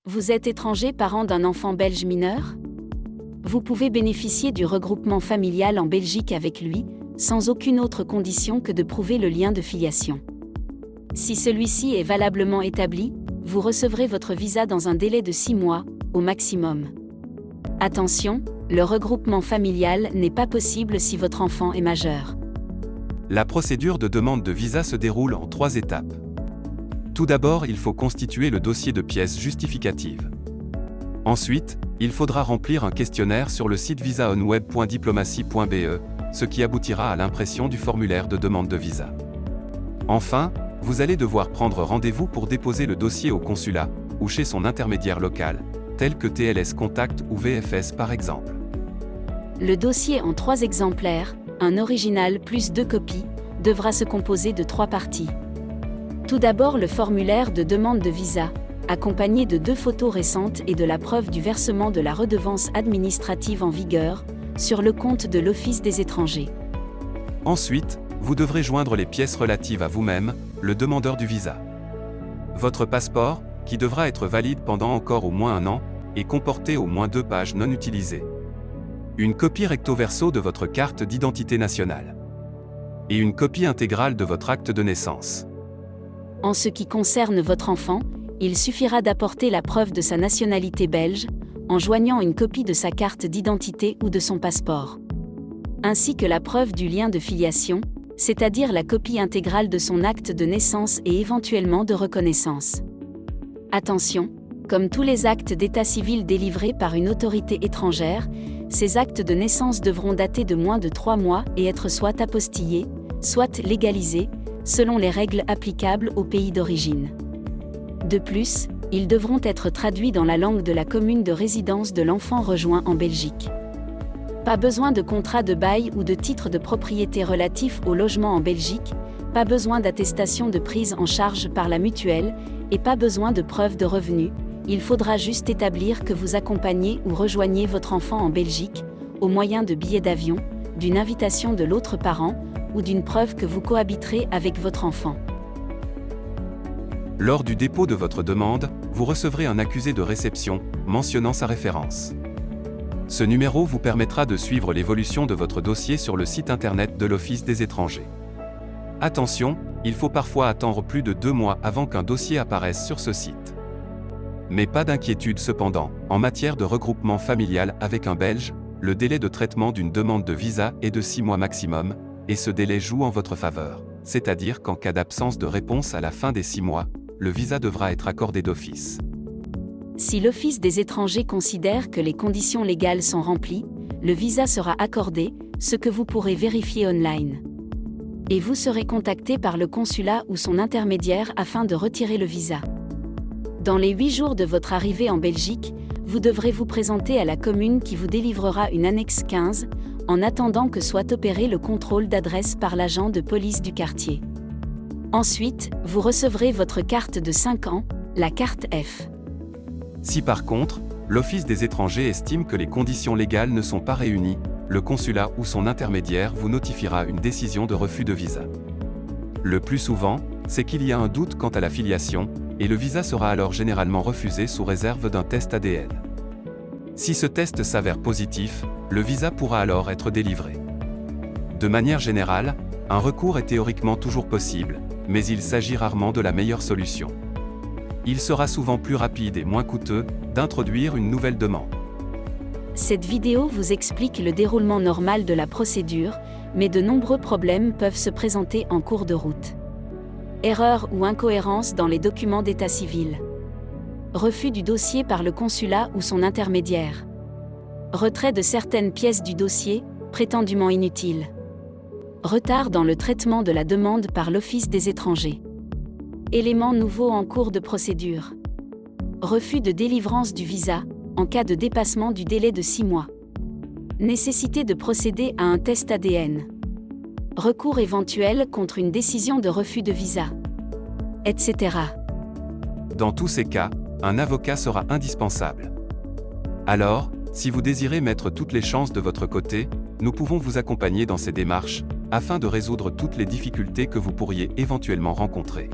Vous êtes étranger parent d'un enfant belge mineur? Vous pouvez bénéficier du regroupement familial en Belgique avec lui, sans aucune autre condition que de prouver le lien de filiation. Si celui-ci est valablement établi, vous recevrez votre visa dans un délai de 6 mois, au maximum. Attention, le regroupement familial n'est pas possible si votre enfant est majeur. La procédure de demande de visa se déroule en 3 étapes. Tout d'abord, il faut constituer le dossier de pièces justificatives. Ensuite, il faudra remplir un questionnaire sur le site visaonweb.diplomatie.be, ce qui aboutira à l'impression du formulaire de demande de visa. Enfin, vous allez devoir prendre rendez-vous pour déposer le dossier au consulat, ou chez son intermédiaire local, tel que TLS Contact ou VFS par exemple. Le dossier en 3 exemplaires, un original plus 2 copies, devra se composer de 3 parties. Tout d'abord le formulaire de demande de visa, accompagné de 2 photos récentes et de la preuve du versement de la redevance administrative en vigueur, sur le compte de l'Office des étrangers. Ensuite, vous devrez joindre les pièces relatives à vous-même, le demandeur du visa. Votre passeport, qui devra être valide pendant encore au moins 1 an, et comporter au moins 2 pages non utilisées. Une copie recto verso de votre carte d'identité nationale. Et une copie intégrale de votre acte de naissance. En ce qui concerne votre enfant, il suffira d'apporter la preuve de sa nationalité belge, en joignant une copie de sa carte d'identité ou de son passeport. Ainsi que la preuve du lien de filiation, c'est-à-dire la copie intégrale de son acte de naissance et éventuellement de reconnaissance. Attention, comme tous les actes d'état civil délivrés par une autorité étrangère, ces actes de naissance devront dater de moins de 3 mois et être soit apostillés, soit légalisés, selon les règles applicables au pays d'origine. De plus, ils devront être traduits dans la langue de la commune de résidence de l'enfant rejoint en Belgique. Pas besoin de contrat de bail ou de titre de propriété relatif au logement en Belgique, pas besoin d'attestation de prise en charge par la mutuelle, et pas besoin de preuve de revenus, il faudra juste établir que vous accompagnez ou rejoignez votre enfant en Belgique, au moyen de billets d'avion, d'une invitation de l'autre parent, ou d'une preuve que vous cohabiterez avec votre enfant. Lors du dépôt de votre demande, vous recevrez un accusé de réception, mentionnant sa référence. Ce numéro vous permettra de suivre l'évolution de votre dossier sur le site internet de l'Office des étrangers. Attention, il faut parfois attendre plus de 2 mois avant qu'un dossier apparaisse sur ce site. Mais pas d'inquiétude cependant, en matière de regroupement familial avec un Belge, le délai de traitement d'une demande de visa est de 6 mois maximum, et ce délai joue en votre faveur, c'est-à-dire qu'en cas d'absence de réponse à la fin des 6 mois, le visa devra être accordé d'office. Si l'Office des étrangers considère que les conditions légales sont remplies, le visa sera accordé, ce que vous pourrez vérifier online. Et vous serez contacté par le consulat ou son intermédiaire afin de retirer le visa. Dans les 8 jours de votre arrivée en Belgique, vous devrez vous présenter à la commune qui vous délivrera une annexe 15, en attendant que soit opéré le contrôle d'adresse par l'agent de police du quartier. Ensuite, vous recevrez votre carte de 5 ans, la carte F. Si par contre, l'Office des étrangers estime que les conditions légales ne sont pas réunies, le consulat ou son intermédiaire vous notifiera une décision de refus de visa. Le plus souvent, c'est qu'il y a un doute quant à la filiation, et le visa sera alors généralement refusé sous réserve d'un test ADN. Si ce test s'avère positif, le visa pourra alors être délivré. De manière générale, un recours est théoriquement toujours possible, mais il s'agit rarement de la meilleure solution. Il sera souvent plus rapide et moins coûteux d'introduire une nouvelle demande. Cette vidéo vous explique le déroulement normal de la procédure, mais de nombreux problèmes peuvent se présenter en cours de route. Erreurs ou incohérences dans les documents d'état civil. Refus du dossier par le consulat ou son intermédiaire. Retrait de certaines pièces du dossier, prétendument inutiles. Retard dans le traitement de la demande par l'Office des étrangers. Éléments nouveaux en cours de procédure. Refus de délivrance du visa, en cas de dépassement du délai de 6 mois. Nécessité de procéder à un test ADN. Recours éventuel contre une décision de refus de visa. Etc. Dans tous ces cas, un avocat sera indispensable. Alors, si vous désirez mettre toutes les chances de votre côté, nous pouvons vous accompagner dans ces démarches, afin de résoudre toutes les difficultés que vous pourriez éventuellement rencontrer.